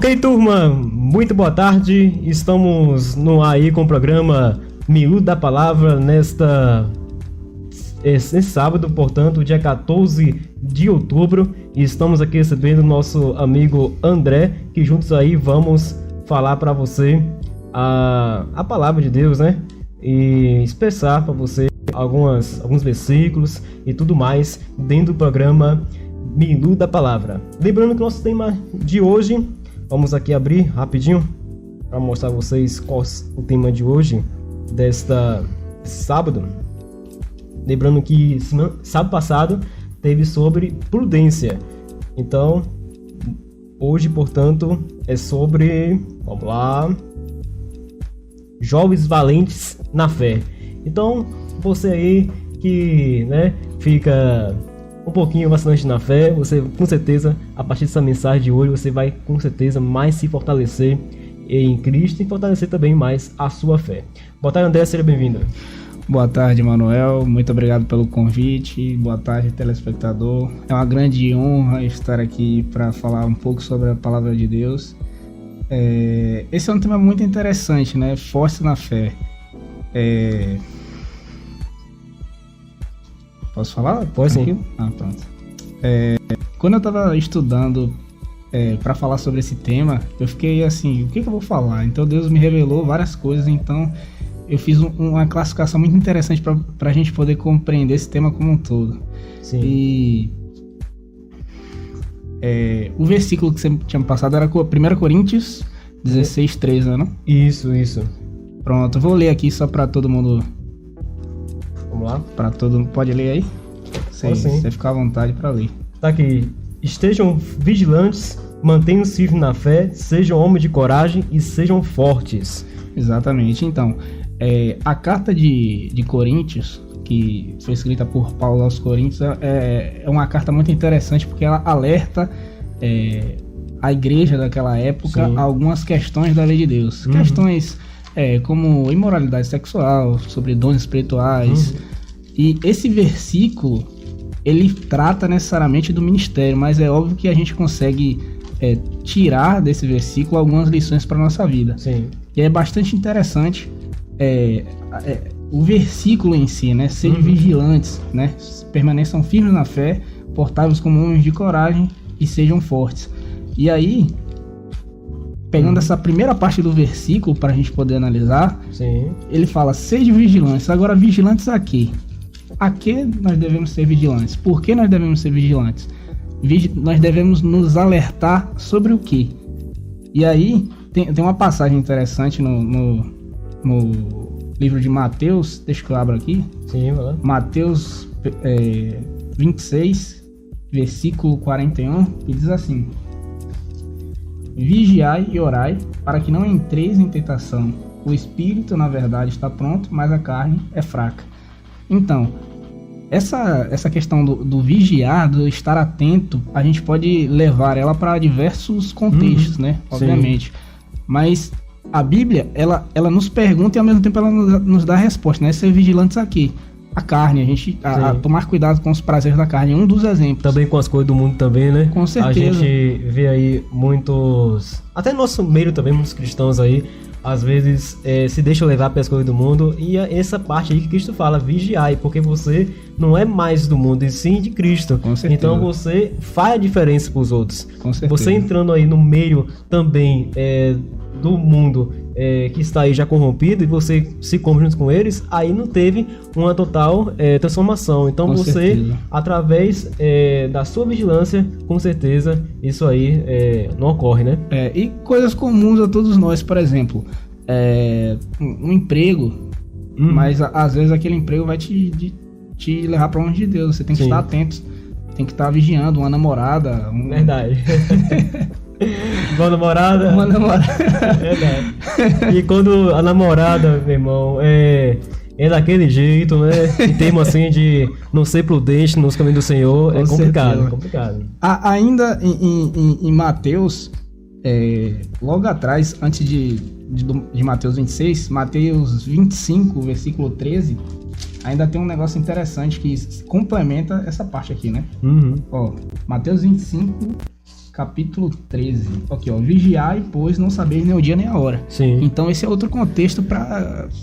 Ok, turma, muito boa tarde. Estamos no ar aí com o programa Miúdo da Palavra esse sábado, portanto, dia 14 de outubro. E estamos aqui recebendo o nosso amigo André, que juntos aí vamos falar para você a palavra de Deus, né? E expressar para você alguns versículos e tudo mais dentro do programa Miúdo da Palavra. Lembrando que o nosso tema de hoje, vamos aqui abrir rapidinho para mostrar a vocês qual o tema de hoje, desta sábado. Lembrando que sábado passado teve sobre prudência. Então, hoje, portanto, é sobre, vamos lá, jovens valentes na fé. Então, você aí que, né, fica um pouquinho vacilante na fé, você com certeza, a partir dessa mensagem de hoje, você vai com certeza mais se fortalecer em Cristo e fortalecer também mais a sua fé. Boa tarde, André, seja bem-vindo. Boa tarde, Manuel, muito obrigado pelo convite. Boa tarde, telespectador. É uma grande honra estar aqui para falar um pouco sobre a palavra de Deus. Esse é um tema muito interessante, né? Forte na fé. Posso falar? Pode sim. Pronto. Quando eu estava estudando para falar sobre esse tema, eu fiquei assim, o que eu vou falar? Então Deus me revelou várias coisas, então eu fiz uma classificação muito interessante para a gente poder compreender esse tema como um todo. Sim. E o versículo que você tinha me passado era 1 Coríntios 16:3, né? Não? Isso. Pronto, eu vou ler aqui só para todo mundo. Vamos lá. Para todo mundo. Pode ler aí? Você fica à vontade para ler. Tá aqui. Estejam vigilantes, mantenham-se firmes na fé, sejam homens de coragem e sejam fortes. Exatamente. Então, a carta de Coríntios, que foi escrita por Paulo aos Coríntios, é uma carta muito interessante porque ela alerta a igreja daquela época a algumas questões da lei de Deus. Uhum. Questões como imoralidade sexual, sobre dons espirituais. Uhum. E esse versículo, ele trata necessariamente do ministério, mas é óbvio que a gente consegue tirar desse versículo algumas lições para a nossa vida. Sim. E é bastante interessante o versículo em si, né? Sejam vigilantes, né? Permaneçam firmes na fé, portáveis como homens de coragem e sejam fortes. E aí, pegando essa primeira parte do versículo para a gente poder analisar, sim, ele fala, sejam vigilantes. Agora, vigilantes a quê? A que nós devemos ser vigilantes? Por que nós devemos ser vigilantes? Nós devemos nos alertar sobre o quê? E aí, tem uma passagem interessante no livro de Mateus, deixa que eu abro aqui. Sim, vai lá. Mateus 26, versículo 41, que diz assim: Vigiai e orai, para que não entreis em tentação. O espírito, na verdade, está pronto, mas a carne é fraca. Então, essa questão do vigiar, do estar atento, a gente pode levar ela para diversos contextos, né? Obviamente. Sim. Mas a Bíblia, ela nos pergunta e ao mesmo tempo ela nos dá a resposta, né? Ser vigilantes aqui. A carne, a tomar cuidado com os prazeres da carne, um dos exemplos. Também com as coisas do mundo também, né? Com certeza. A gente vê aí muitos, até no nosso meio também, muitos cristãos aí, às vezes se deixam levar pelas coisas do mundo, e essa parte aí que Cristo fala, vigiai, porque você não é mais do mundo, e sim de Cristo. Com certeza. Então você faz a diferença para os outros. Com certeza. Você entrando aí no meio também do mundo que está aí já corrompido, e você se come junto com eles, aí não teve uma total transformação. Então com você, certeza, através da sua vigilância, com certeza isso aí não ocorre, né? E coisas comuns a todos nós, por exemplo, um emprego, mas às vezes aquele emprego vai te levar para longe de Deus. Você tem que estar atento, tem que estar vigiando uma namorada. Verdade. Uma namorada. Verdade. E quando a namorada, meu irmão, é daquele jeito, né? Em termos assim de não ser prudente nos caminhos do Senhor, é complicado. Ainda em Mateus, logo atrás, antes de Mateus 26, Mateus 25, versículo 13, ainda tem um negócio interessante que complementa essa parte aqui, né? Uhum. Ó, Mateus 25, capítulo 13. Aqui, ó. Vigiai, pois não sabeis nem o dia nem a hora. Sim. Então esse é outro contexto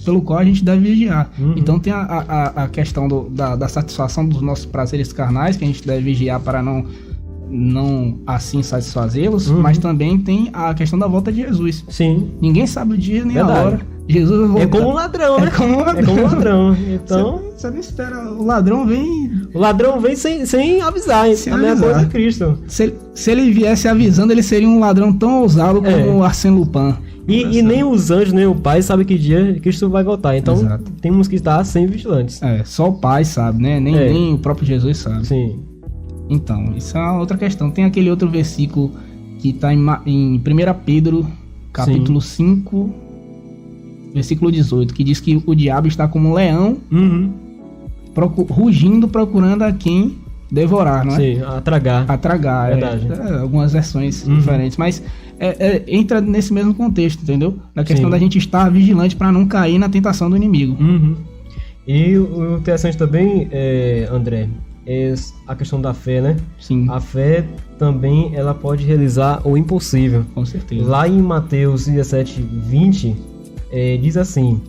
pelo qual a gente deve vigiar. Então tem a questão da satisfação dos nossos prazeres carnais, que a gente deve vigiar para não assim satisfazê-los, mas também tem a questão da volta de Jesus. Sim. Ninguém sabe o dia nem Verdade. a hora. Jesus vai voltar. É como um ladrão, né? É como um ladrão. É como um ladrão. Então, Você não espera, o ladrão vem... o ladrão vem sem avisar. Sem a mesma avisar. coisa é Cristo. Se ele viesse avisando, ele seria um ladrão tão ousado como o Arsène Lupin. E nem os anjos, nem o Pai sabe que dia Cristo vai voltar. Então, Exato. temos que estar sempre vigilantes. Só o Pai sabe, né? Nem o próprio Jesus sabe. Sim. Então, isso é uma outra questão. Tem aquele outro versículo que está em 1 Pedro, capítulo 5, versículo 18, que diz que o diabo está como um leão, rugindo, procurando a quem devorar, não é? Sim, a tragar. Verdade. Algumas versões diferentes, mas entra nesse mesmo contexto, entendeu? Na questão da gente estar vigilante para não cair na tentação do inimigo. E o interessante também, André, é a questão da fé, né? Sim. A fé também ela pode realizar o impossível. Com certeza. Lá em Mateus 17, 20, diz assim: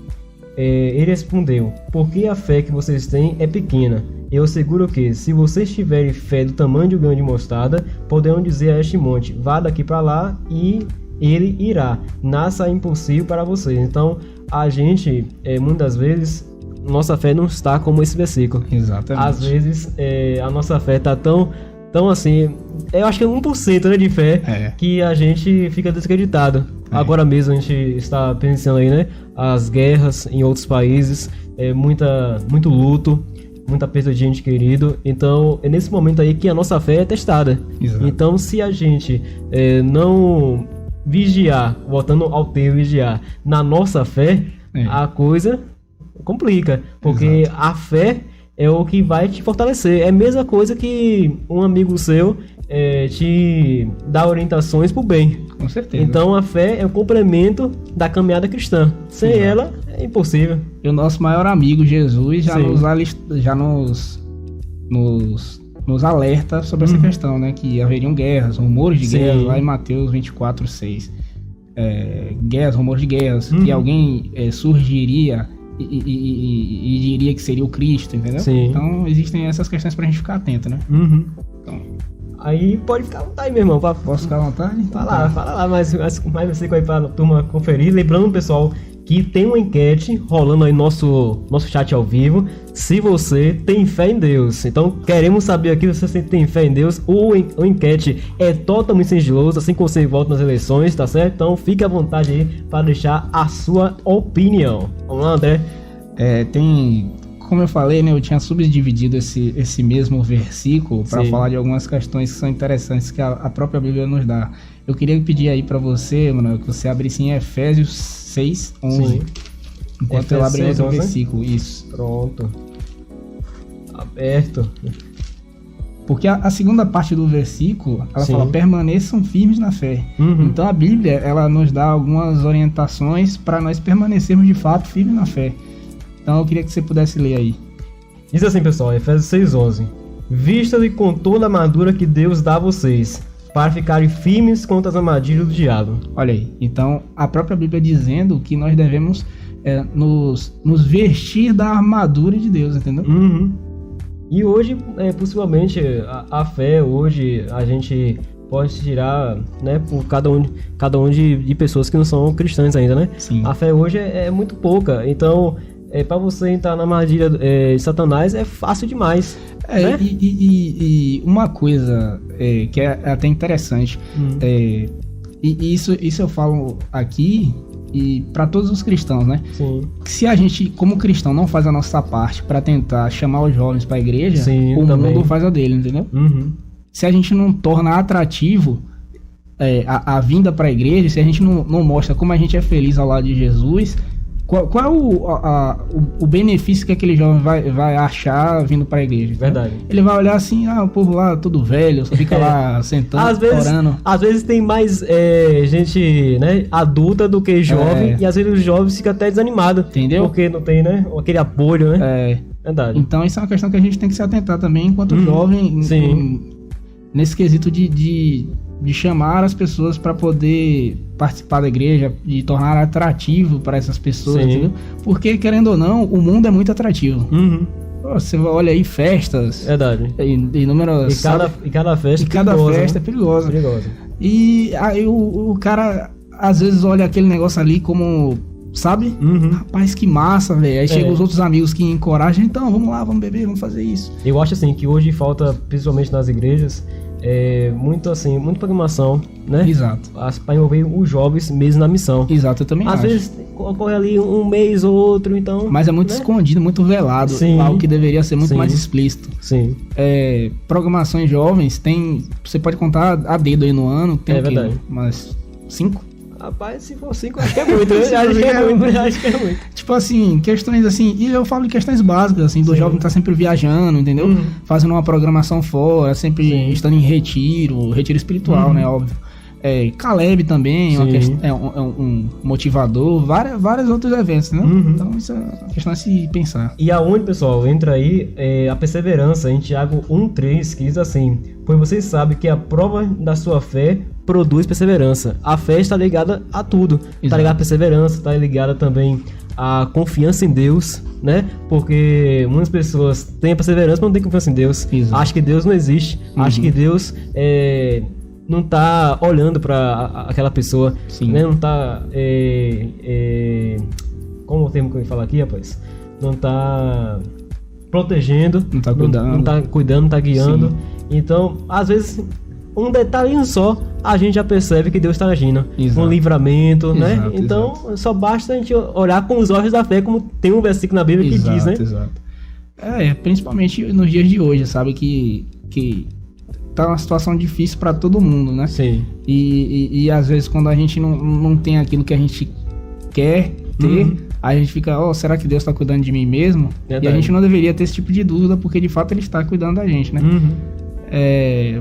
ele respondeu, porque a fé que vocês têm é pequena. Eu asseguro que, se vocês tiverem fé do tamanho de um grão de mostarda, poderão dizer a este monte, vá daqui para lá, e ele irá. Nasça impossível para vocês. Então, a gente, muitas vezes, nossa fé não está como esse versículo. Exatamente. Às vezes, a nossa fé está tão assim, eu acho que é 1%, né, de fé, que a gente fica desacreditado. Agora mesmo a gente está pensando aí, né, as guerras em outros países, muito luto, muita perda de gente querido. Então é nesse momento aí que a nossa fé é testada. Exato. Então, se a gente não vigiar, voltando ao termo vigiar, na nossa fé, a coisa complica, porque a fé é o que vai te fortalecer. É a mesma coisa que um amigo seu te dá orientações pro bem. Com certeza. Então a fé é o complemento da caminhada cristã. Sem ela é impossível. E o nosso maior amigo Jesus já nos alerta sobre essa questão, né? Que haveriam guerras, rumores de guerras, lá em Mateus 24, 6. Guerras, rumores de guerras, que alguém surgiria e diria que seria o Cristo, entendeu? Sim. Então existem essas questões pra gente ficar atento, né? Então, aí pode ficar à vontade, meu irmão. Posso ficar à vontade? Fala lá mais versículo aí pra turma conferir. Lembrando, pessoal, que tem uma enquete rolando aí no nosso chat ao vivo. Se você tem fé em Deus. Então, queremos saber aqui se você tem fé em Deus. O enquete é totalmente sigiloso, assim que você volta nas eleições, tá certo? Então, fique à vontade aí para deixar a sua opinião. Vamos lá, André? Como eu falei, né, eu tinha subdividido esse mesmo versículo para falar de algumas questões que são interessantes que a própria Bíblia nos dá. Eu queria pedir aí para você, mano, que você abrisse em Efésios 6, 11. Sim. Enquanto Efésios eu abro outro 11? Versículo, isso. Pronto. Aberto. Porque a segunda parte do versículo, ela fala, permaneçam firmes na fé. Então a Bíblia, ela nos dá algumas orientações para nós permanecermos de fato firmes na fé. Então eu queria que você pudesse ler aí. Diz assim, pessoal, Efésios 6:11. Vistam-se com toda a armadura que Deus dá a vocês, para ficarem firmes contra as armadilhas do diabo. Olha aí, então a própria Bíblia dizendo que nós devemos nos vestir da armadura de Deus, entendeu? E hoje, possivelmente, a fé, hoje a gente pode tirar, né, por cada um de pessoas que não são cristãs ainda, né? Sim. A fé hoje é muito pouca, então para você entrar na armadilha de Satanás é fácil demais. Né? E uma coisa que é até interessante, e isso eu falo aqui e para todos os cristãos, né? Sim. Se a gente, como cristão, não faz a nossa parte para tentar chamar os jovens para a igreja, o mundo faz a dele, entendeu? Se a gente não torna atrativo a vinda para a igreja, se a gente não mostra como a gente é feliz ao lado de Jesus, qual é o benefício que aquele jovem vai achar vindo para a igreja? Verdade. Ele vai olhar assim, o povo lá todo velho, só fica lá sentando, orando. Às vezes tem mais gente, né, adulta do que jovem, e às vezes os jovens ficam até desanimados. Entendeu? Porque não tem, né, aquele apoio, né? Verdade. Então isso é uma questão que a gente tem que se atentar também enquanto jovem, nesse quesito de de chamar as pessoas para poder participar da igreja, de tornar atrativo para essas pessoas, Sim. entendeu? Porque, querendo ou não, o mundo é muito atrativo. Uhum. Você olha aí festas, Verdade. inúmeras... E cada festa E cada perigosa, festa é né? perigosa. Perigosa. E aí o cara, às vezes, olha aquele negócio ali como, sabe? Uhum. Rapaz, que massa, velho. Aí chegam os outros amigos que encorajam, então, vamos lá, vamos beber, vamos fazer isso. Eu acho assim que hoje falta, principalmente nas igrejas, muita programação, né? Exato. Para envolver os jovens mesmo na missão. Exato, eu também Às acho. vezes ocorre ali um mês ou outro, então. Mas é muito né? escondido, muito velado. Sim. Algo que deveria ser muito Sim. mais explícito. Sim. Programações jovens tem... Você pode contar a dedo aí no ano. Tem o quê? Verdade. Umas 5? Rapaz, se for 5, acho que é muito, né? Acho que é muito. Tipo assim, questões assim... E eu falo de questões básicas, assim, do Sim. jovem tá sempre viajando, entendeu? Uhum. Fazendo uma programação fora, sempre Sim. estando em retiro espiritual, Uhum. né? Óbvio. Caleb também Sim. é um motivador, vários outros eventos, né? Uhum. Então isso é uma questão a se pensar. E aonde, pessoal, entra aí a perseverança em Tiago 1,3, que diz assim: pois vocês sabem que a prova da sua fé produz perseverança. A fé está ligada a tudo. Está Exato. ligada à perseverança, está ligada também à confiança em Deus, né? Porque muitas pessoas têm a perseverança, mas não têm confiança em Deus. Exato. Acham que Deus não existe. Uhum. Acham que Deus não tá olhando para aquela pessoa. Sim. Né? Não tá... como o termo que eu ia falar aqui, rapaz? Não tá protegendo, Não tá cuidando. não tá cuidando, não tá guiando. Sim. Então, às vezes, um detalhinho só, a gente já percebe que Deus está agindo. Exato. Um livramento, né? Exato, Então, só basta a gente olhar com os olhos da fé, como tem um versículo na Bíblia que diz, né? Exato. Principalmente nos dias de hoje, sabe? Que tá uma situação difícil para todo mundo, né? Sim. E às vezes quando a gente não tem aquilo que a gente quer ter, Uhum. a gente fica, será que Deus está cuidando de mim mesmo? Verdade. E a gente não deveria ter esse tipo de dúvida, porque de fato Ele está cuidando da gente, né? Uhum.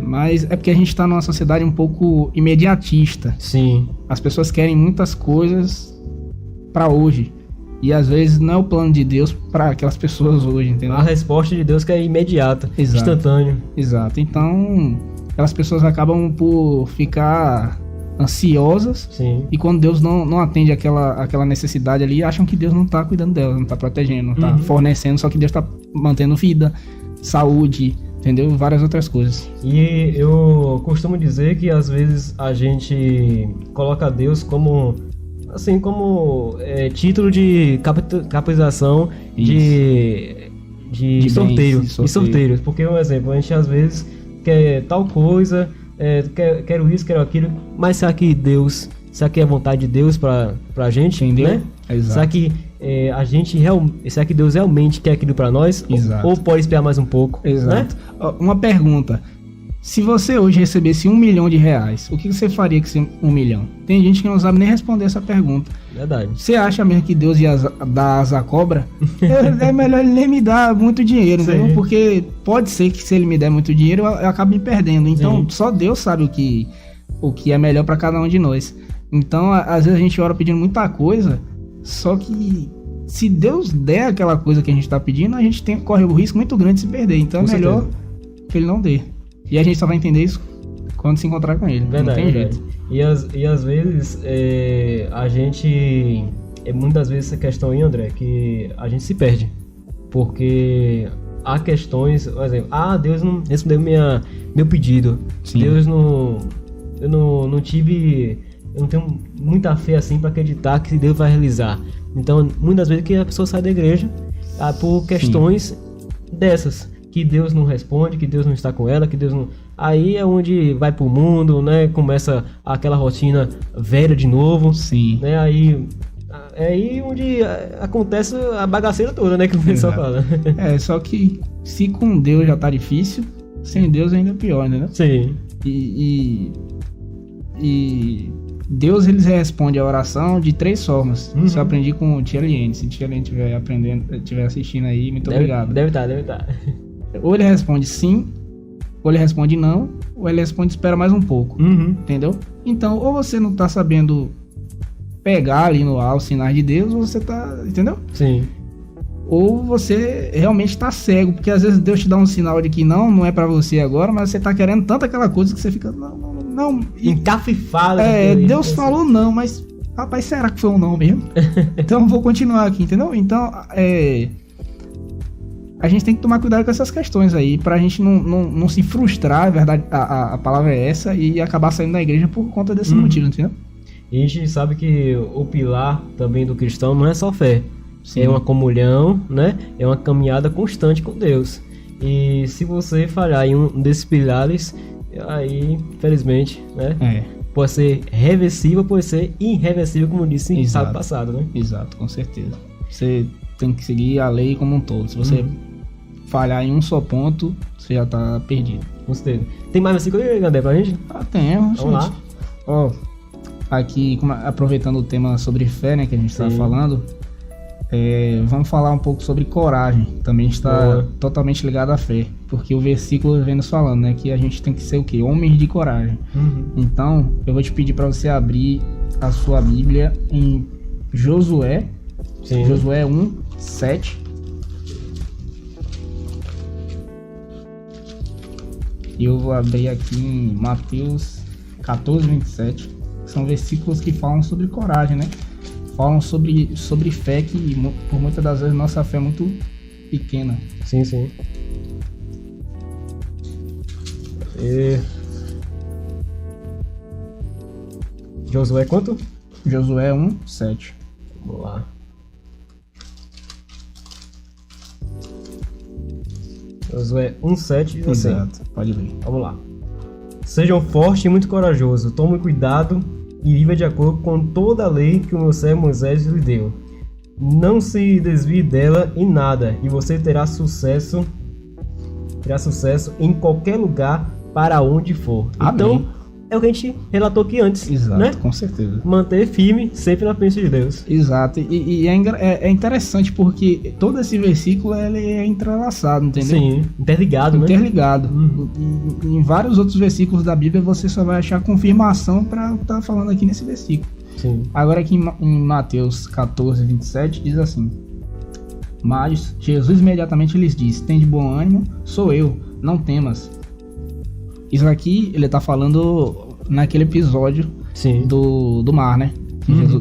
Mas é porque a gente está numa sociedade um pouco imediatista. Sim. As pessoas querem muitas coisas para hoje. E às vezes não é o plano de Deus para aquelas pessoas hoje, entendeu? A resposta de Deus que é imediata, Exato. instantânea. Exato. Então, aquelas pessoas acabam por ficar ansiosas. Sim. E quando Deus não atende aquela necessidade ali, acham que Deus não tá cuidando delas, não tá protegendo, não tá Uhum. fornecendo, só que Deus tá mantendo vida, saúde, entendeu? Várias outras coisas. E eu costumo dizer que às vezes a gente coloca Deus como título de capitalização de bens, sorteio, de de sorteios. Porque, um exemplo, a gente às vezes quer tal coisa, quero isso, quero aquilo, mas será que será que é a vontade de Deus pra gente? Entendeu? Né? Exato. Será que será que Deus realmente quer aquilo pra nós? Exato. Ou pode esperar mais um pouco? Exato. Né? Ó, uma pergunta. Se você hoje recebesse R$1 milhão, o que você faria com esse 1 milhão? Tem gente que não sabe nem responder essa pergunta. Verdade. Você acha mesmo que Deus ia dar asa à cobra? É melhor ele nem me dar muito dinheiro, Sim. entendeu? Porque pode ser que se ele me der muito dinheiro, eu acabe me perdendo. Então, Sim. só Deus sabe o que é melhor para cada um de nós. Então, às vezes a gente ora pedindo muita coisa, só que se Deus der aquela coisa que a gente está pedindo, a gente corre o risco muito grande de se perder. Então, Com é melhor certeza. que ele não dê. E a gente só vai entender isso quando se encontrar com ele. Verdade, não tem verdade. jeito. E às vezes a gente. Muitas vezes essa questão aí, André, que a gente se perde. Porque há questões, por exemplo, Deus não respondeu meu pedido. Sim. Deus não. Eu não tive. Eu não tenho muita fé assim para acreditar que Deus vai realizar. Então, muitas vezes que a pessoa sai da igreja por questões dessas. Que Deus não responde, que Deus não está com ela, que Deus não... Aí é onde vai pro mundo, né? Começa aquela rotina velha de novo. Sim. Né? Aí é aí onde acontece a bagaceira toda, né? Que o pessoal fala. Só que se com Deus já tá difícil, sem Deus ainda é pior, né? Sim. E Deus, ele responde a oração de 3 formas. Uhum. Isso eu aprendi com o Tia Liene. Se o Tia Liene estiver assistindo aí, muito obrigado. Deve estar. Ou ele responde sim, ou ele responde não, ou ele responde espera mais um pouco. Uhum. Entendeu? Então, ou você não tá sabendo pegar ali no ar os sinais de Deus, ou você tá... Entendeu? Sim. Ou você realmente tá cego, porque às vezes Deus te dá um sinal de que não é pra você agora, mas você tá querendo tanto aquela coisa que você fica, não não... Encafifado. Deus falou não, mas, rapaz, será que foi um não mesmo? Então, vou continuar aqui, entendeu? Então, a gente tem que tomar cuidado com essas questões aí, pra gente não se frustrar, a verdade, a palavra é essa, e acabar saindo da igreja por conta desse motivo, entendeu? E a gente sabe que o pilar também do cristão não é só fé. Sim. É uma comunhão, né? É uma caminhada constante com Deus. E se você falhar em um desses pilares, aí, infelizmente, né? Pode ser reversível, pode ser irreversível, como eu disse no sábado passado, né? Exato, com certeza. Você tem que seguir a lei como um todo. Se você falhar em um só ponto, você já tá perdido. Com certeza. Tem mais versículo aí, André, pra gente? Temos. Vamos lá. Ó, aqui, aproveitando o tema sobre fé, né, que a gente estava falando, vamos falar um pouco sobre coragem. Também está totalmente ligado à fé, porque o versículo vem nos falando, né, que a gente tem que ser o quê? Homens de coragem. Então, eu vou te pedir para você abrir a sua Bíblia em Josué, Josué 1:7. E eu vou abrir aqui em Mateus 14:27. São versículos que falam sobre coragem, né? Falam sobre fé, que por muitas das vezes nossa fé é muito pequena. Sim. Josué quanto? Josué 1:7. Vamos lá. Josué 1:7 diz assim. Exato, pode ler. Vamos lá. Sejam fortes e muito corajosos, tomem cuidado e viva de acordo com toda a lei que o meu servo Moisés lhe deu. Não se desvie dela em nada, e você terá sucesso em qualquer lugar para onde for. Amém. Então, é o que a gente relatou aqui antes. Exato, né? Com certeza. Manter firme sempre na presença de Deus. Exato, e é interessante porque todo esse versículo ele é entrelaçado, entendeu? Sim, interligado, né? Interligado. E em vários outros versículos da Bíblia você só vai achar confirmação para estar falando aqui nesse versículo. Sim. Agora aqui em Mateus 14:27 diz assim: Mas Jesus imediatamente lhes disse: Tende bom ânimo, sou eu, não temas. Isso aqui ele tá falando naquele episódio do mar, né?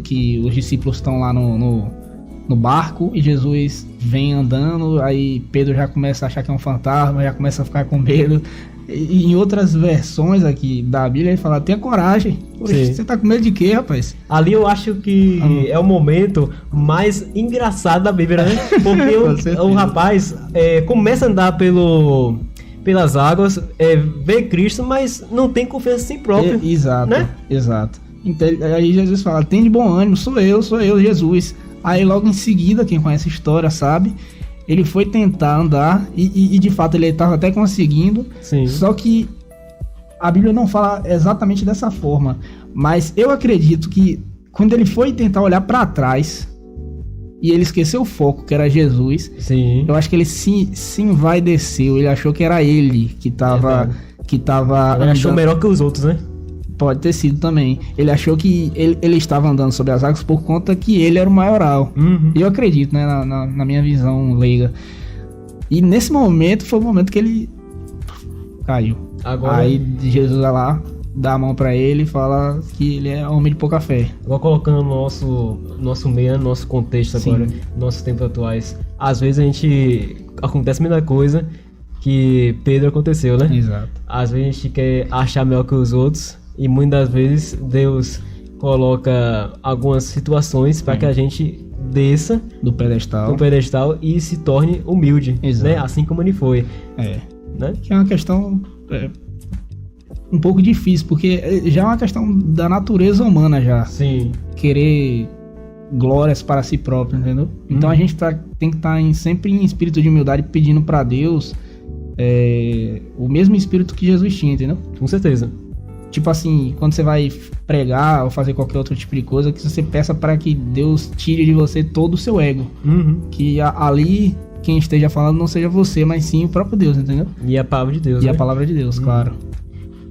Que os discípulos estão lá no barco e Jesus vem andando, aí Pedro já começa a achar que é um fantasma, já começa a ficar com medo. E em outras versões aqui da Bíblia ele fala: tenha coragem. Poxa, você tá com medo de quê, rapaz? Ali eu acho que é o momento mais engraçado da Bíblia, né? Porque o rapaz começa a andar pelas águas, vê Cristo, mas não tem confiança em si próprio. Exato, né? Exato. Então, aí Jesus fala: tem de bom ânimo, sou eu, Jesus. Aí logo em seguida, quem conhece a história sabe, ele foi tentar andar e de fato ele estava até conseguindo. Sim. Só que a Bíblia não fala exatamente dessa forma, mas eu acredito que quando ele foi tentar olhar para trás e ele esqueceu o foco, que era Jesus, eu acho que ele se envaideceu, ele achou que era ele que tava ele achou melhor que os outros, né? Pode ter sido também. Ele achou que ele estava andando sobre as águas por conta que ele era o maioral. Eu acredito, né, na minha visão leiga. E nesse momento foi o momento que ele caiu. Agora... Aí Jesus vai lá, dá a mão pra ele e fala que ele é homem de pouca fé. Agora colocando no nosso meio, no nosso contexto agora, nossos tempos atuais. Às vezes acontece a mesma coisa que Pedro aconteceu, né? Exato. Às vezes a gente quer achar melhor que os outros. E muitas vezes Deus coloca algumas situações para que a gente desça do pedestal e se torne humilde, né? Assim como ele foi. Né? Que é uma questão um pouco difícil, porque já é uma questão da natureza humana já. Sim. Querer glórias para si próprio, entendeu? Então a gente tem que estar sempre em espírito de humildade, pedindo para Deus o mesmo espírito que Jesus tinha, entendeu? Com certeza. Tipo assim, quando você vai pregar ou fazer qualquer outro tipo de coisa, que você peça para que Deus tire de você todo o seu ego. Que ali quem esteja falando não seja você, mas sim o próprio Deus, entendeu? E a palavra de Deus, E né? a palavra de Deus, claro.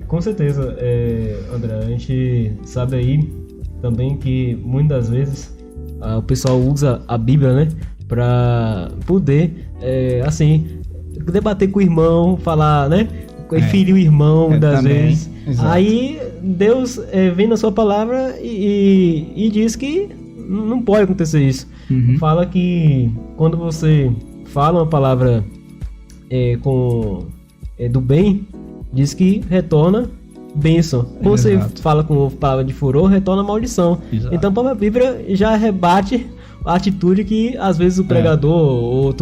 Com certeza, André, a gente sabe aí também que muitas vezes o pessoal usa a Bíblia, né? Pra poder, debater com o irmão, falar, né? Ferir o irmão, muitas vezes. Exato. Aí Deus vem na sua palavra e diz que não pode acontecer isso. Fala que quando você fala uma palavra do bem, diz que retorna bênção. Quando você fala com palavra de furor, retorna maldição. Exato. Então a própria Bíblia já rebate a atitude que às vezes o pregador ou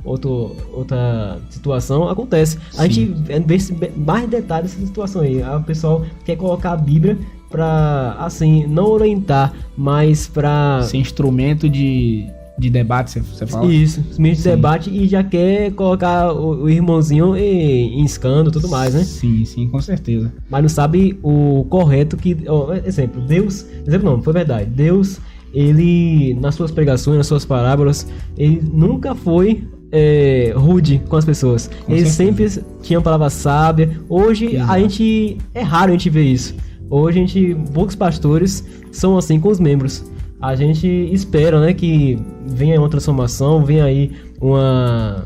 outra situação acontece. Sim. A gente vê mais detalhes dessa situação aí. O pessoal quer colocar a Bíblia para, assim, não orientar, mas para ser instrumento de debate, você fala? Isso, instrumento de debate, e já quer colocar o irmãozinho em escândalo e tudo mais, né? Sim, com certeza. Mas não sabe o correto que... Exemplo, não, foi verdade. Deus, ele, nas suas pregações, nas suas parábolas, ele nunca foi rude com as pessoas. Ele sempre tinha uma palavra sábia. Hoje, é raro a gente ver isso. Hoje, poucos pastores são assim com os membros. A gente espera, né, que venha uma transformação, venha aí uma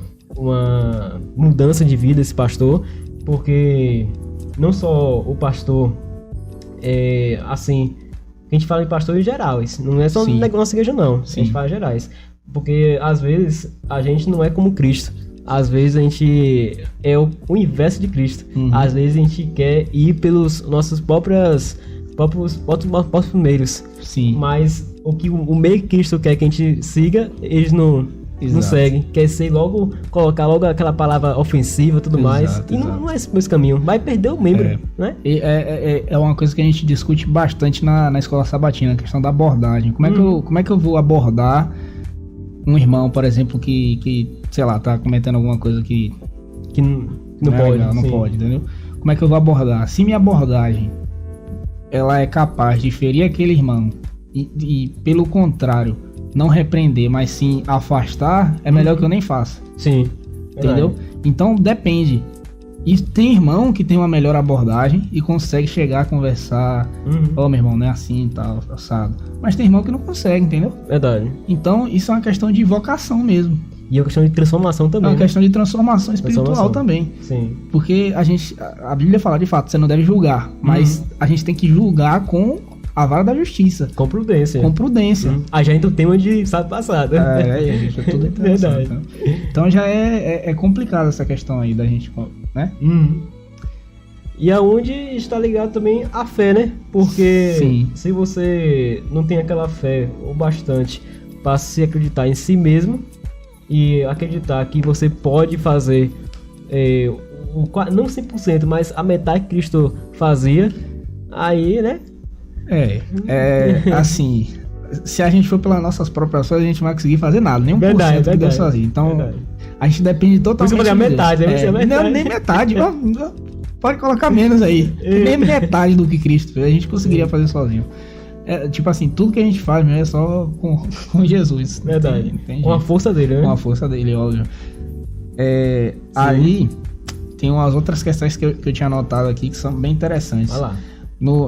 mudança de vida desse pastor, porque não só o pastor assim, a gente fala de pastores gerais, não é só nossa igreja não, a gente fala gerais, porque às vezes a gente não é como Cristo, às vezes a gente é o inverso de Cristo, às vezes a gente quer ir pelos nossos próprios meios, mas o que o meio que Cristo quer que a gente siga, eles não seguem, quer ser colocar logo aquela palavra ofensiva e tudo mais, e não é esse caminho, vai perder o membro, né? É uma coisa que a gente discute bastante na escola sabatina, a questão da abordagem. Como é que eu vou abordar um irmão, por exemplo, que sei lá, tá cometendo alguma coisa que não pode, legal, não pode, entendeu? Como é que eu vou abordar? Se minha abordagem ela é capaz de ferir aquele irmão e pelo contrário, não repreender, mas sim afastar, é melhor que eu nem faça. Sim. Entendeu? Então depende. E tem irmão que tem uma melhor abordagem e consegue chegar a conversar. Meu irmão, não é assim e tal, assado. Mas tem irmão que não consegue, entendeu? Verdade. Então isso é uma questão de vocação mesmo. E é uma questão de transformação também. É uma questão de transformação espiritual também. Sim. Porque a Bíblia fala, de fato, você não deve julgar. Mas a gente tem que julgar com a vara da justiça. Com prudência. A gente tem tema de sábado passado. Gente, é tudo interessante. Verdade. Então já é complicado essa questão aí da gente, né? E aonde está ligado também a fé, né? Porque se você não tem aquela fé o bastante para se acreditar em si mesmo e acreditar que você pode fazer não 100%, mas a metade que Cristo fazia, aí, né? Assim, se a gente for pelas nossas próprias ações, a gente não vai conseguir fazer nada, nem 1% que Deus sozinho. Então, a gente depende totalmente de Deus. Metade, não, nem metade, pode colocar menos aí. Nem metade do que Cristo fez, a gente conseguiria fazer sozinho. Tipo assim, tudo que a gente faz mesmo é só com Jesus. Verdade. Com a força dele, né? Com a força dele, óbvio. Aí, tem umas outras questões que eu tinha anotado aqui que são bem interessantes. Vai lá.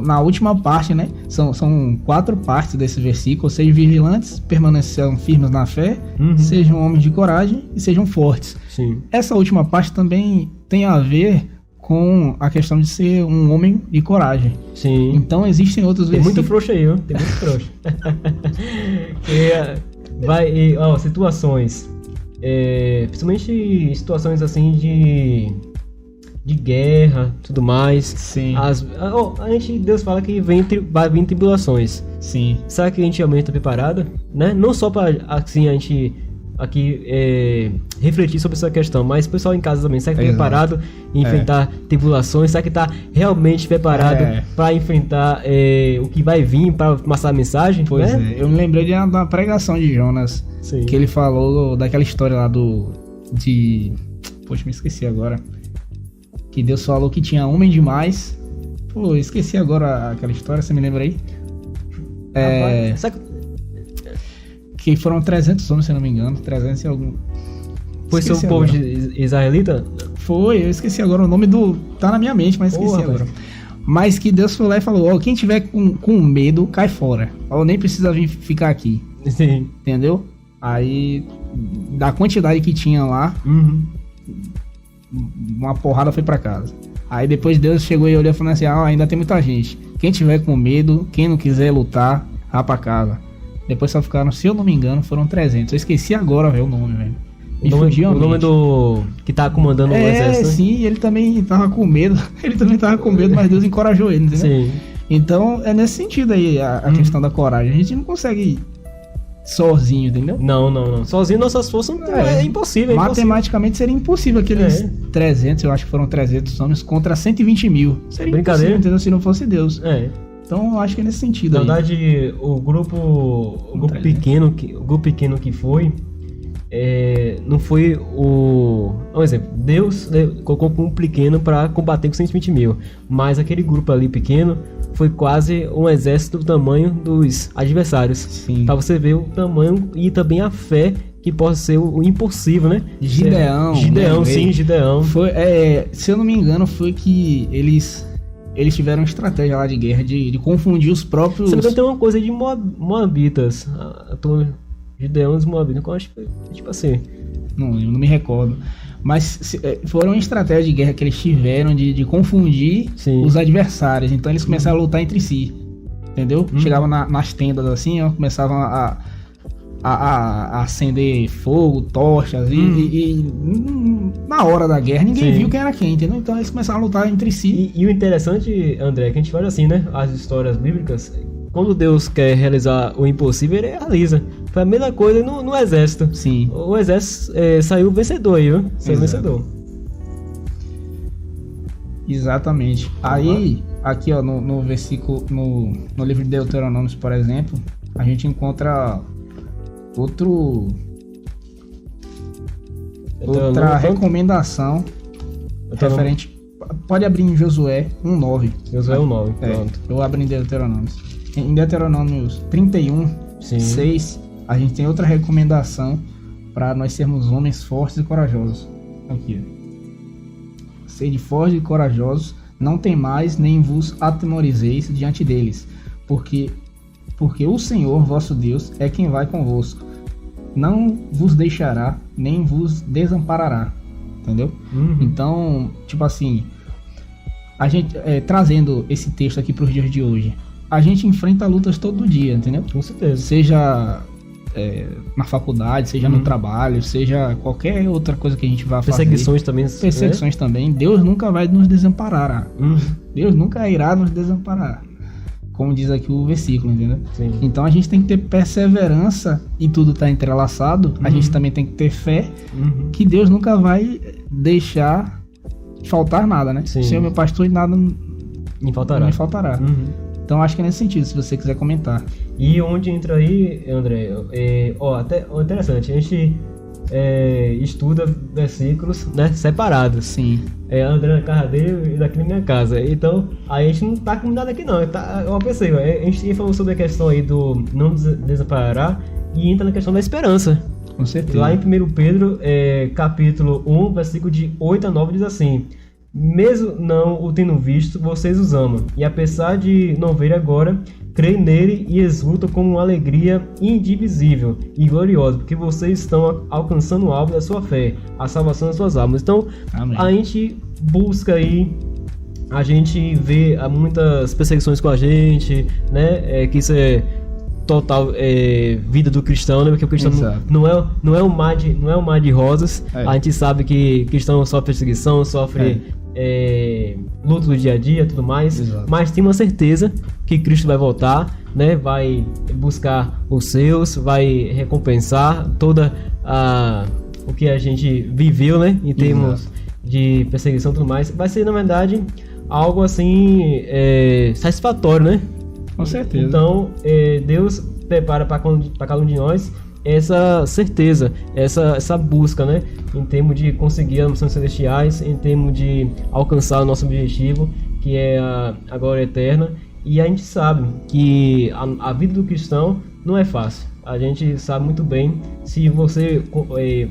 Na última parte, né? São 4 partes desse versículo. Sejam vigilantes, permaneçam firmes na fé, sejam homens de coragem e sejam fortes. Sim. Essa última parte também tem a ver com a questão de ser um homem de coragem. Sim. Então existem outros versículos. Tem muito frouxo aí, viu? Tem muito frouxo. Situações. Principalmente situações assim de guerra, tudo mais. Sim. Deus fala que vai vir tribulações. Sim. Será que a gente realmente está preparado? Né? Não só para assim, a gente aqui refletir sobre essa questão, mas o pessoal em casa também, será que está preparado em enfrentar tribulações? Será que está realmente preparado para enfrentar o que vai vir, para passar a mensagem? Pois eu me lembrei de uma pregação de Jonas. Sim. Que ele falou daquela história lá poxa, me esqueci agora. Que Deus falou que tinha homem demais. Pô, esqueci agora aquela história, você me lembra aí? Que foram 300 homens, se eu não me engano. 300 e algum. Foi seu povo israelita? Foi, eu esqueci agora o nome tá na minha mente, mas esqueci agora. Mas que Deus foi lá e falou, quem tiver com medo, cai fora. Nem precisa vir ficar aqui. Sim. Entendeu? Aí, da quantidade que tinha lá, uma porrada foi pra casa. Aí depois Deus chegou e olhou e falou assim, ainda tem muita gente. Quem tiver com medo, quem não quiser lutar, vá pra casa. Depois só ficaram, se eu não me engano, foram 300. Eu esqueci agora, velho, o nome, velho. O nome do... que tá comandando o exército, né? Sim, ele também tava com medo. Ele também tava com medo, mas Deus encorajou ele, entendeu? Sim. Então, é nesse sentido aí a questão da coragem. A gente não consegue sozinho, entendeu? Não. Sozinho nossas forças é impossível. Matematicamente seria impossível aqueles 300, eu acho que foram 300 homens contra 120 mil. Seria impossível, entendeu? Se não fosse Deus. Então, eu acho que é nesse sentido. Na verdade, o grupo pequeno que foi... não foi um exemplo, Deus colocou um pequeno para combater com 120 mil, mas aquele grupo ali pequeno foi quase um exército do tamanho dos adversários, para você ver o tamanho e também a fé que possa ser o impossível, né? Gideão, sim, Gideão. Foi, se eu não me engano, foi que eles tiveram estratégia lá de guerra de confundir os próprios... Você não tem uma coisa de Moabitas, Gideões e Moabitas, eu acho que foi tipo assim. Eu não me recordo. Mas foram estratégias de guerra que eles tiveram de confundir os adversários. Então eles começaram a lutar entre si. Entendeu? Chegavam nas tendas assim, começavam a acender fogo, tochas. E na hora da guerra ninguém viu quem era quem, entendeu? Então eles começaram a lutar entre si. E o interessante, André, é que a gente fala assim, né? As histórias bíblicas. Quando Deus quer realizar o impossível, ele realiza. Foi a mesma coisa no exército. Sim. O exército saiu vencedor aí, viu? Saiu vencedor. Exatamente. Aí, aqui ó, no versículo, no livro de Deuteronômios, por exemplo, a gente encontra outra recomendação referente... Pode abrir em Josué 1:9. Josué 1:9, pronto. Eu abro em Deuteronômios. Em Deuteronômios 31:6, a gente tem outra recomendação para nós sermos homens fortes e corajosos. Aqui. Sede fortes e corajosos, não temais nem vos atemorizeis diante deles, porque o Senhor vosso Deus é quem vai convosco. Não vos deixará, nem vos desamparará. Entendeu? Então, tipo assim, a gente trazendo esse texto aqui para os dias de hoje, a gente enfrenta lutas todo dia, entendeu? Com certeza. Seja na faculdade, seja no trabalho, seja qualquer outra coisa que a gente vá fazer. Perseguições também. Deus nunca vai nos desamparar. Deus nunca irá nos desamparar. Como diz aqui o versículo, entendeu? Sim. Então a gente tem que ter perseverança e tudo está entrelaçado. A gente também tem que ter fé que Deus nunca vai deixar faltar nada, né? Sim. Senhor, meu pastor, e nada me faltará. Então acho que é nesse sentido, se você quiser comentar. E onde entra aí, André, até interessante, a gente estuda versículos, né, separados. Sim. André na casa dele e daqui na minha casa. Então, a gente não tá combinado aqui não. Eu pensei, a gente falou sobre a questão aí do não desamparará e entra na questão da esperança. Com certeza. Lá em 1 Pedro, capítulo 1, versículo de 8 a 9 diz assim: mesmo não o tendo visto, vocês os amam, e apesar de não ver agora, creem nele e exultam com uma alegria indivisível e gloriosa, porque vocês estão alcançando o alvo da sua fé, a salvação das suas almas. Então, amém. A gente busca aí, a gente vê muitas perseguições com a gente, né? Que isso é total vida do cristão, né? Porque o cristão não é um mar de rosas. A gente sabe que cristão sofre perseguição, sofre luto do dia a dia, tudo mais. Exato. Mas tem uma certeza que Cristo vai voltar, né? Vai buscar os seus, vai recompensar toda o que a gente viveu, né? Em termos de perseguição e tudo mais. Vai ser, na verdade, algo assim satisfatório, né? Com certeza. Então, Deus prepara para cada um de nós essa certeza, essa busca, né? Em termos de conseguir as missões celestiais, em termos de alcançar o nosso objetivo, que é a glória eterna. E a gente sabe que a vida do cristão não é fácil. A gente sabe muito bem. Se você,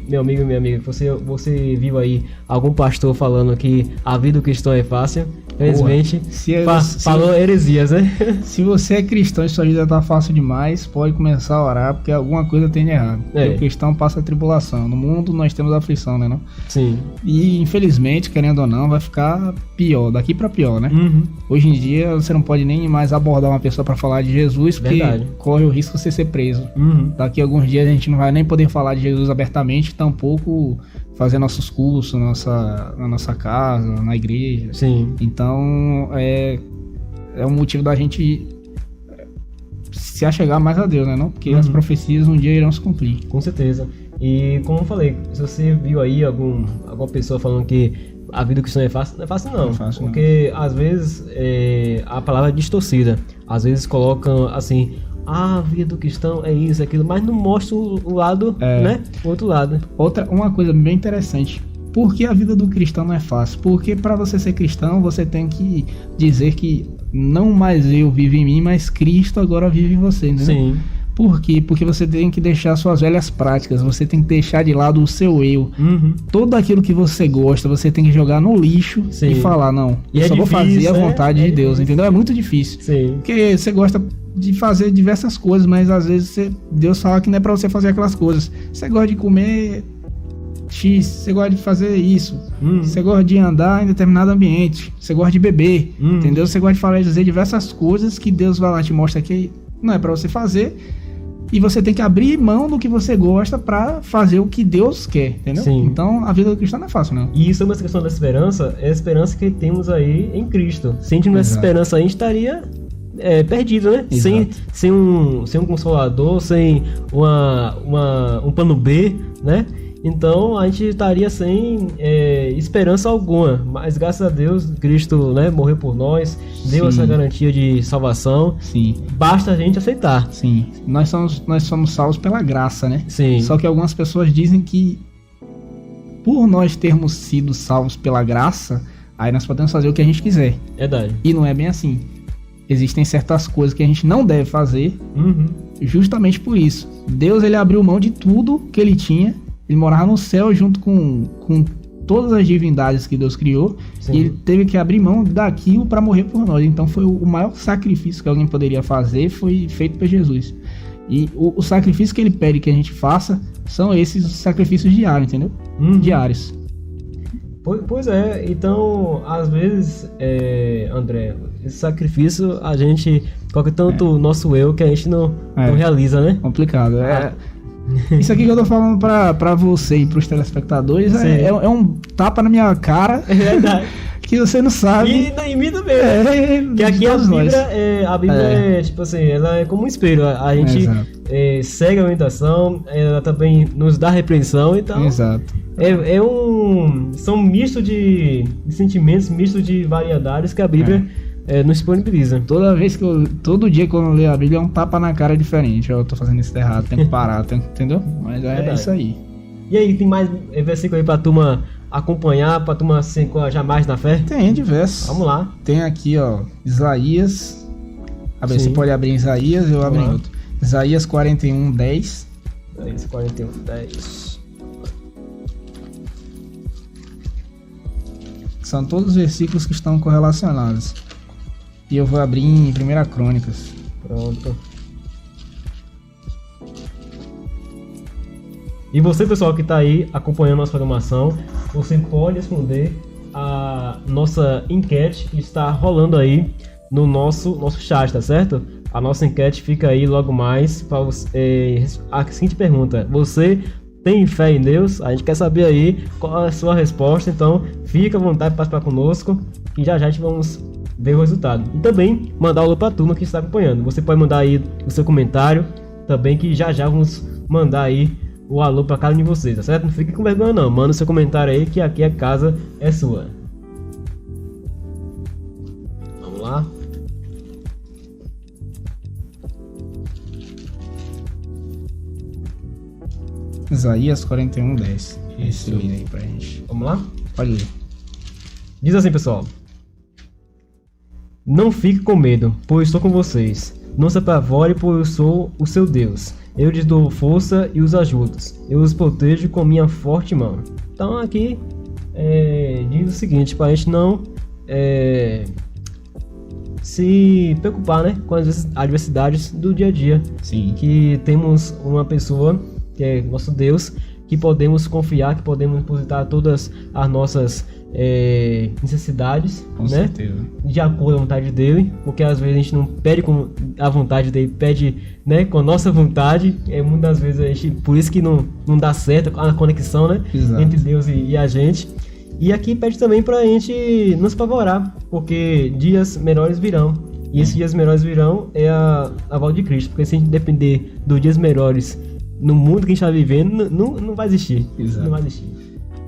meu amigo e minha amiga, você viu aí algum pastor falando que a vida do cristão é fácil, Infelizmente, Se falou heresias, né? Se você é cristão e sua vida tá fácil demais, pode começar a orar, porque alguma coisa tem de errado. O cristão passa tribulação. No mundo nós temos aflição, né, não? Sim. E infelizmente, querendo ou não, vai ficar pior, daqui pra pior, né? Uhum. Hoje em dia você não pode nem mais abordar uma pessoa pra falar de Jesus, porque corre o risco de você ser preso. Uhum. Daqui a alguns dias a gente não vai nem poder falar de Jesus abertamente, tampouco fazer nossos cursos na nossa casa, na igreja. Sim. Então é um motivo da gente se achegar mais a Deus, né? Não? Porque as profecias um dia irão se cumprir. Com certeza. E como eu falei, se você viu aí alguma pessoa falando que a vida cristã é fácil, não é fácil não. Não é fácil, porque às vezes a palavra é distorcida. Às vezes colocam assim, a vida do cristão é isso, aquilo, mas não mostra o lado, né? O outro lado. Uma coisa bem interessante. Por que a vida do cristão não é fácil? Porque para você ser cristão, você tem que dizer que não mais eu vivo em mim, mas Cristo agora vive em você, entendeu? Sim. Por quê? Porque você tem que deixar suas velhas práticas, você tem que deixar de lado o seu eu. Uhum. Todo aquilo que você gosta, você tem que jogar no lixo e falar, não, eu só vou fazer a vontade de Deus, entendeu? É muito difícil. Sim. Porque você gosta de fazer diversas coisas, mas às vezes Deus fala que não é pra você fazer aquelas coisas. Você gosta de comer X, você gosta de fazer isso, você gosta de andar em determinado ambiente, você gosta de beber, entendeu? Você gosta de dizer diversas coisas que Deus vai lá te mostra que não é pra você fazer, e você tem que abrir mão do que você gosta pra fazer o que Deus quer, entendeu? Sim. Então a vida do cristão não é fácil, não. E sobre essa questão da esperança, é a esperança que temos aí em Cristo. Se a gente não tivesse esperança aí, a gente estaria perdido, né? Sem um consolador, sem um plano B, né? Então a gente estaria sem esperança alguma, mas graças a Deus Cristo, né, morreu por nós, deu essa garantia de salvação. Sim. Basta a gente aceitar. Sim. Nós somos salvos pela graça, né? Sim. Só que algumas pessoas dizem que por nós termos sido salvos pela graça, aí nós podemos fazer o que a gente quiser. Verdade. E não é bem assim. Existem certas coisas que a gente não deve fazer, justamente por isso. Deus, ele abriu mão de tudo que ele tinha. Ele morava no céu junto com todas as divindades que Deus criou. Sim. E ele teve que abrir mão daquilo para morrer por nós. Então foi o maior sacrifício que alguém poderia fazer, foi feito por Jesus. E o sacrifício que ele pede que a gente faça são esses sacrifícios diários, entendeu? Diários. Pois é, então às vezes, André, esse sacrifício a gente coloca tanto o nosso eu que a gente não realiza, né? Complicado, Isso aqui que eu tô falando pra você e pros telespectadores é um tapa na minha cara. É verdade. Que você não sabe. E em mim também. Que aqui a Bíblia é tipo assim, ela é como um espelho. A gente segue a orientação, ela também nos dá repreensão, então. Exato. São um misto de sentimentos, misto de variedades que a Bíblia nos disponibiliza. Todo dia que eu leio a Bíblia é um tapa na cara diferente. Eu tô fazendo isso errado, tenho que parar, entendeu? Mas é isso aí. E aí, tem mais versículo aí pra turma acompanhar, pra turma se encorajar mais na fé? Tem diversos. Vamos lá. Tem aqui, ó, Isaías. Você pode abrir em Isaías, eu abro em outro. Isaías 41:10. Isaías 41:10. São todos os versículos que estão correlacionados. E eu vou abrir em 1 Crônicas. Pronto. E você, pessoal, que está aí acompanhando a nossa programação, você pode responder a nossa enquete que está rolando aí no nosso chat, tá certo? A nossa enquete fica aí logo mais para a seguinte pergunta: você tem fé em Deus? A gente quer saber aí qual é a sua resposta, então fica à vontade para participar conosco e já a gente vamos ver o resultado. E também mandar o alô para a turma que está acompanhando. Você pode mandar aí o seu comentário também, que já vamos mandar aí o alô para cada um de vocês, tá certo? Não fique com vergonha não, manda o seu comentário aí que aqui a casa é sua. Vamos lá. Isaías 41:10. Esse aí pra gente. Vamos lá? Pode ler. Diz assim, pessoal: não fique com medo, pois estou com vocês. Não se apavore, pois eu sou o seu Deus. Eu lhes dou força e os ajudo. Eu os protejo com minha forte mão. Então aqui diz o seguinte, para a gente não se preocupar, né, com as adversidades do dia a dia. Sim. Que temos uma pessoa, que é nosso Deus, que podemos confiar, que podemos depositar todas as nossas necessidades, Com né, certeza. de acordo com a vontade dele, porque às vezes a gente não pede com a vontade dele, pede, né, com a nossa vontade. Muitas vezes a gente, por isso que não dá certo a conexão, né, Exato. entre Deus e a gente. E aqui pede também pra gente não se apavorar, porque dias melhores virão. E esses dias melhores virão é a volta de Cristo, porque se a gente depender dos dias melhores no mundo que a gente está vivendo, não vai existir. Exato. Não vai existir.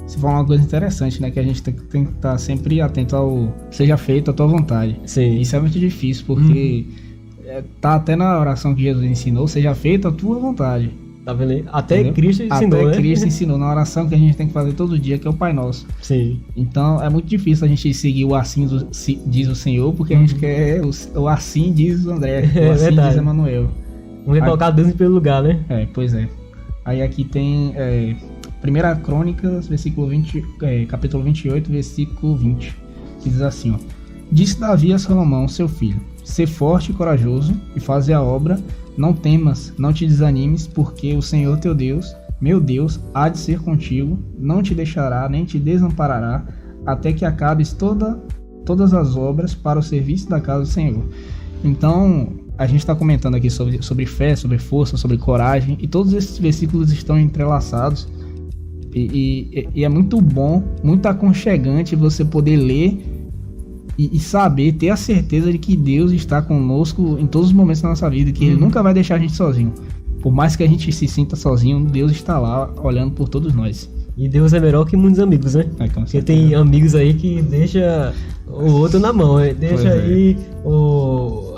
Você falou uma coisa interessante, né? Que a gente tem que estar sempre atento ao seja feito a tua vontade. Sim. Isso é muito difícil, porque tá até na oração que Jesus ensinou, seja feita a tua vontade. Tá vendo aí? Até Entendeu? Cristo ensinou, Até né? Cristo ensinou na oração que a gente tem que fazer todo dia, que é o Pai Nosso. Sim. Então é muito difícil a gente seguir o assim diz o Senhor, porque a gente quer o assim diz o André, o assim verdade. diz Emanuel. Vamos colocar Deus em primeiro lugar, né? Pois é. Aí aqui tem 1 Crônicas, capítulo 28, versículo 20. Que diz assim, ó. Disse Davi a Salomão, seu filho, sê forte e corajoso e faze a obra, não temas, não te desanimes, porque o Senhor teu Deus, meu Deus, há de ser contigo, não te deixará, nem te desamparará, até que acabes todas as obras para o serviço da casa do Senhor. Então, a gente está comentando aqui sobre fé, sobre força, sobre coragem, e todos esses versículos estão entrelaçados, e é muito bom, muito aconchegante você poder ler e saber, ter a certeza de que Deus está conosco em todos os momentos da nossa vida, que Ele nunca vai deixar a gente sozinho. Por mais que a gente se sinta sozinho, Deus está lá olhando por todos nós. E Deus é melhor que muitos amigos, né? Porque tem amigos aí que deixa o outro na mão, né? Deixa aí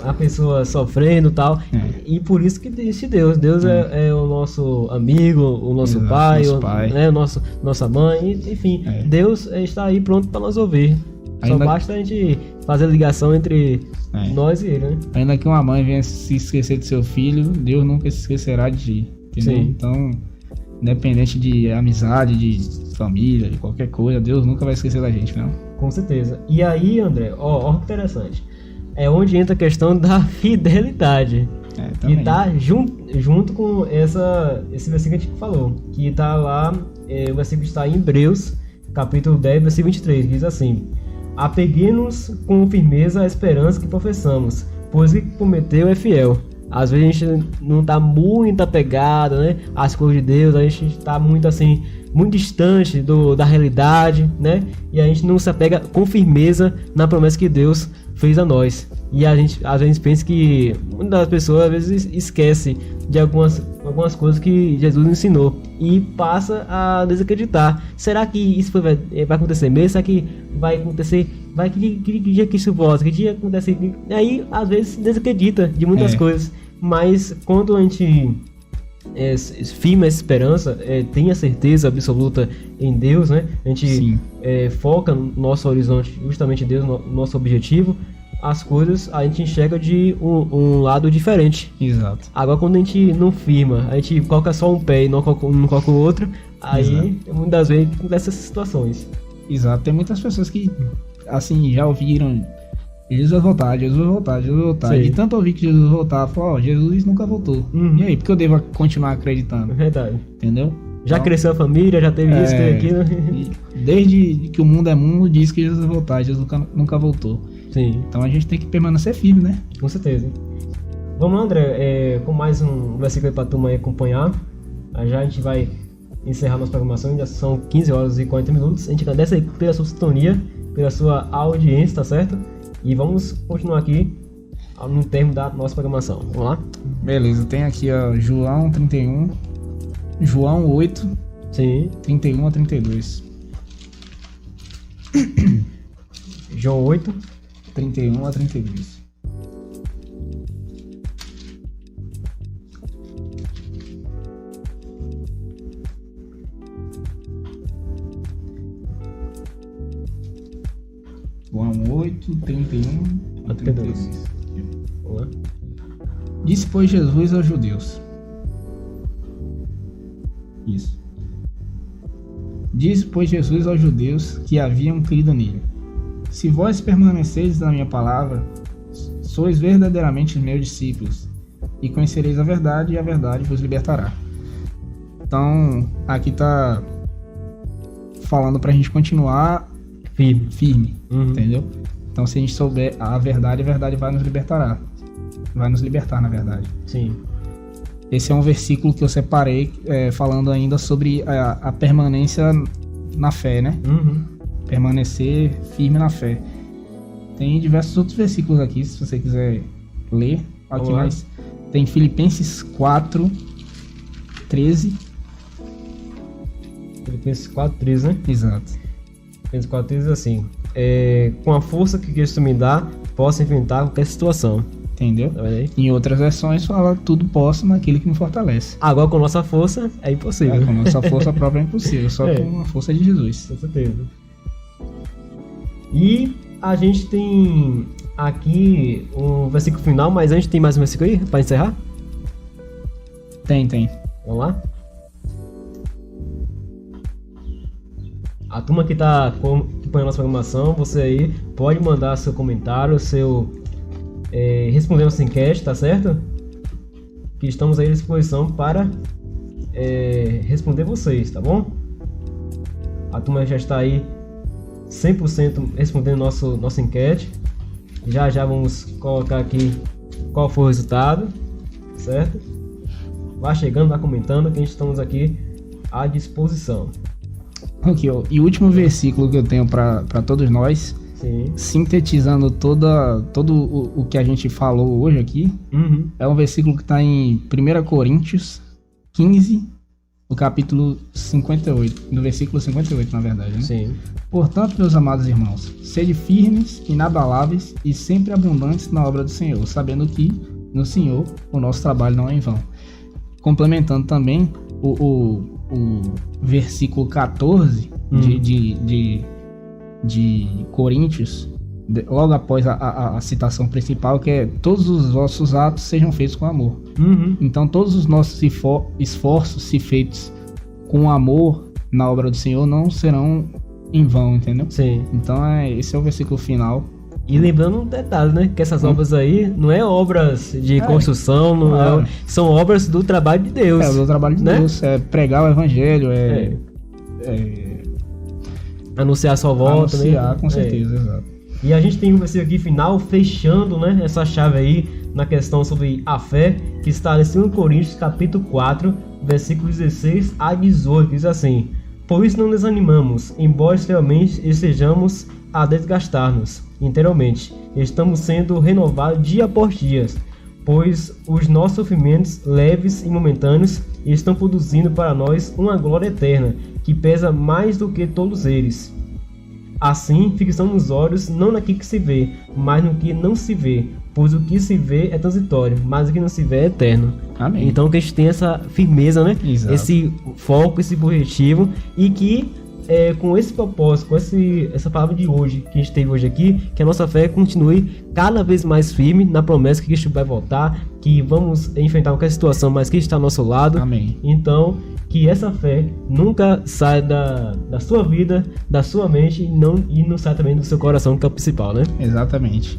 a pessoa sofrendo e tal. E por isso que existe Deus. Deus é o nosso amigo, o nosso pai, né? Nossa mãe, enfim. Deus está aí pronto para nos ouvir. Só basta a gente fazer a ligação entre nós e ele, né? Ainda que uma mãe venha se esquecer de seu filho, Deus nunca se esquecerá de ti. Entendeu? Sim. Então, independente de amizade, de família, de qualquer coisa, Deus nunca vai esquecer da gente, não? Com certeza. E aí, André, ó que interessante. É onde entra a questão da fidelidade. E tá junto com esse versículo que a gente falou. Que tá lá, o versículo está em Hebreus, capítulo 10, versículo 23. Diz assim: apeguemos com firmeza a esperança que professamos, pois o que prometeu é fiel. Às vezes a gente não tá muito apegado, né, às coisas de Deus, a gente tá muito assim, muito distante da realidade, né, e a gente não se apega com firmeza na promessa que Deus fez a nós. E a gente às vezes pensa que muitas pessoas às vezes esquece de algumas coisas que Jesus ensinou e passa a desacreditar. Será que isso vai acontecer mesmo? Será que vai acontecer? Que dia que isso volta? Que dia acontece? Aí às vezes desacredita de muitas coisas. Mas quando a gente firma essa esperança, tem a certeza absoluta em Deus, né? A gente foca no nosso horizonte, justamente em Deus, no nosso objetivo. As coisas a gente enxerga de um lado diferente. Exato. Agora quando a gente não firma, a gente coloca só um pé e não coloca o outro, aí muitas vezes acontece essas situações. Exato. Tem muitas pessoas que assim já ouviram Jesus vai voltar, Jesus vai voltar, Jesus vai voltar. Sim. E tanto ouvir que Jesus vai voltar, falou, Jesus nunca voltou. E aí, por que eu devo continuar acreditando? É verdade. Entendeu? Já então, cresceu a família, já teve isso, teve aquilo. Desde que o mundo é mundo, diz que Jesus vai voltar, Jesus nunca voltou. Sim. Então a gente tem que permanecer firme, né? Com certeza. Vamos lá, André, com mais um versículo para a turma aí acompanhar. Já a gente vai encerrar nossa programação, já são 15 horas e 40 minutos. A gente agradece aí pela sua sintonia, pela sua audiência, tá certo? E vamos continuar aqui no termo da nossa programação. Vamos lá? Beleza, tem aqui ó, João 31, João 8, Sim. 31 a 32. João 8, 31 a 32. João 8, 31 a 32. Vamos lá. Disse, pois, Jesus aos judeus. Isso. Disse, pois, Jesus aos judeus que haviam crido nele: Se vós permaneceis na minha palavra, sois verdadeiramente meus discípulos, e conhecereis a verdade, e a verdade vos libertará. Então, aqui tá falando pra gente continuar firme, entendeu? Então, se a gente souber a verdade vai nos libertar. Vai nos libertar, na verdade. Sim. Esse é um versículo que eu separei, falando ainda sobre a permanência na fé, né? Permanecer firme na fé. Tem diversos outros versículos aqui, se você quiser ler. Aqui mais. Tem Filipenses 4, 13. Filipenses 4, 13, né? Exato. Filipenses 4, 13 assim. Com a força que Cristo me dá, posso enfrentar qualquer situação. Entendeu? Tá vendo aí? Em outras versões fala tudo posso naquele que me fortalece. Agora com nossa força é impossível. Com nossa força própria é impossível, só com a força de Jesus. Com certeza. E a gente tem aqui um versículo final, mas antes tem mais um versículo aí para encerrar? Tem. Vamos lá? A turma que tá acompanhando a nossa programação, você aí pode mandar seu comentário, responder nossa enquete, tá certo? Que estamos aí à disposição para responder vocês, tá bom? A turma já está aí 100% respondendo nossa enquete. Já vamos colocar aqui qual foi o resultado, certo? Vá chegando, vá comentando que a gente estamos aqui à disposição. Aqui, ó, e o último versículo que eu tenho para todos nós, sim, sintetizando todo o que a gente falou hoje aqui, é um versículo que está em 1 Coríntios 15, no capítulo 58, no versículo 58, na verdade, né? Sim. Portanto, meus amados irmãos, sede firmes, inabaláveis e sempre abundantes na obra do Senhor, sabendo que no Senhor o nosso trabalho não é em vão. Complementando também o versículo 14 de Coríntios, logo após a citação principal, que é: todos os vossos atos sejam feitos com amor. Então todos os nossos esforços, se feitos com amor na obra do Senhor, não serão em vão, entendeu? Sim. Então esse é o versículo final. E lembrando um detalhe, né? Que essas obras aí não é obras de construção, não são obras do trabalho de Deus. Do trabalho de Deus. É pregar o evangelho, anunciar a sua volta, anunciar, com certeza, exato. E a gente tem um versículo aqui final, fechando, né, essa chave aí na questão sobre a fé, que está em 2 Coríntios, capítulo 4, versículo 16 a 18, diz assim: por isso não desanimamos, embora extremamente estejamos a desgastar-nos interiormente, estamos sendo renovados dia após dia, pois os nossos sofrimentos leves e momentâneos estão produzindo para nós uma glória eterna, que pesa mais do que todos eles. Assim, fixamos os olhos não naquilo que se vê, mas no que não se vê, pois o que se vê é transitório, mas o que não se vê é eterno. Amém. Então que a gente tem essa firmeza, né? Exato. Esse foco, esse objetivo, e que com esse propósito, com essa palavra de hoje, que a gente teve hoje aqui, que a nossa fé continue cada vez mais firme na promessa que Cristo vai voltar, que vamos enfrentar qualquer situação, mas que está ao nosso lado. Amém. Então, que essa fé nunca saia da sua vida, da sua mente, e não saia também do seu coração, que é o principal, né? Exatamente.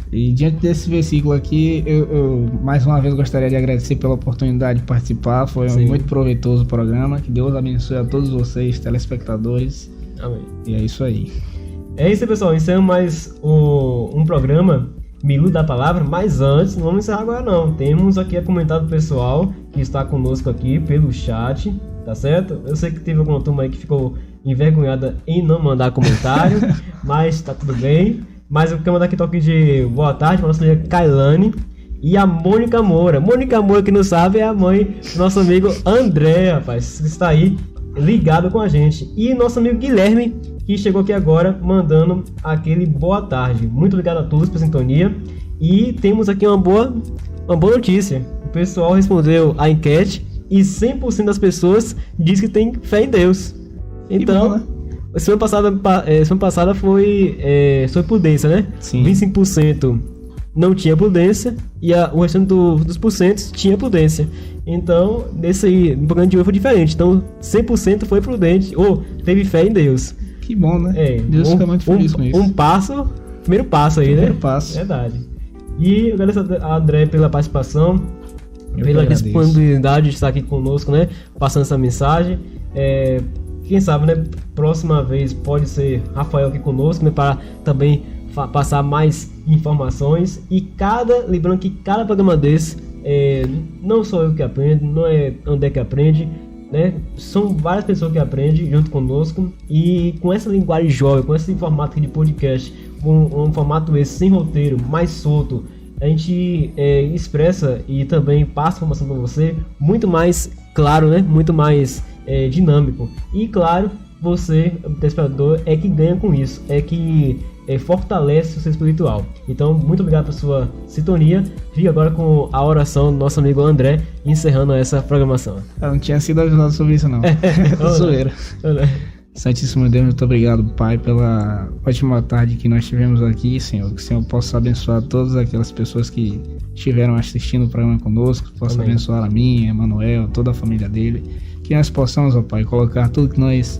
E diante desse versículo aqui, eu mais uma vez gostaria de agradecer pela oportunidade de participar. Foi muito proveitoso o programa. Que Deus abençoe a todos vocês, telespectadores. Amém. E é isso aí. É isso, pessoal. Encerramos mais um programa Minuto da Palavra. Mas antes, não vamos encerrar agora não. Temos aqui a comentário do pessoal que está conosco aqui pelo chat, tá certo? Eu sei que teve alguma turma aí que ficou envergonhada em não mandar comentário, mas tá tudo bem. Mas eu quero mandar aqui toque de boa tarde para nossa amiga Kailane e a Mônica Moura. Mônica Moura, que não sabe, é a mãe do nosso amigo André, rapaz, que está aí ligado com a gente. E nosso amigo Guilherme, que chegou aqui agora mandando aquele boa tarde. Muito obrigado a todos pela sintonia. E temos aqui uma boa notícia. O pessoal respondeu a enquete e 100% das pessoas diz que tem fé em Deus. Então, bom, né? Semana passada foi prudência, né? Sim. 25% não tinha prudência e o restante dos porcentos tinha prudência. Então, nesse aí, no programa de hoje foi diferente. Então, 100% foi prudente ou teve fé em Deus. Que bom, né? Deus fica muito feliz com isso. Primeiro passo aí, Primeiro né? passo. Verdade. E eu agradeço a André pela participação, Eu pela que agradeço. disponibilidade de estar aqui conosco, né? Passando essa mensagem. Quem sabe, né? Próxima vez pode ser Rafael aqui conosco, né? Para também passar mais informações. E lembrando que cada programa desse, não sou eu que aprendo, não é André que aprende, né? São várias pessoas que aprendem junto conosco. E com essa linguagem jovem, com esse formato aqui de podcast, um formato esse sem roteiro, mais solto, a gente expressa e também passa informação para você muito mais claro, né? Muito mais dinâmico. E claro, você, telespectador, é que ganha com isso, é que fortalece o seu espiritual. Então, muito obrigado pela sua sintonia. Fica agora com a oração do nosso amigo André, encerrando essa programação. Eu não tinha sido avisado sobre isso, não. Zoeira. Santíssimo Deus, muito obrigado, Pai, pela ótima tarde que nós tivemos aqui, Senhor. Que o Senhor possa abençoar todas aquelas pessoas que estiveram assistindo o programa conosco. Possa Amém. abençoar a mim, Emanuel, toda a família dele. Que nós possamos, ó Pai, colocar tudo que nós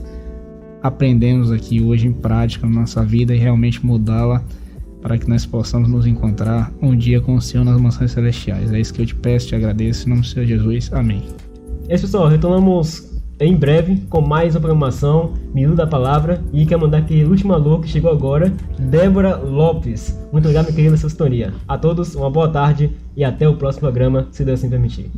aprendemos aqui hoje em prática na nossa vida e realmente mudá-la para que nós possamos nos encontrar um dia com o Senhor nas mansões celestiais. É isso que eu te peço, te agradeço. Em nome do Senhor Jesus. Amém. É isso, pessoal. Retornamos em breve com mais uma programação Minuto da Palavra. E quero mandar aquele último alô que chegou agora, Débora Lopes. Muito obrigado, minha querida, pela sua sintonia. A todos, uma boa tarde e até o próximo programa, se Deus assim permitir.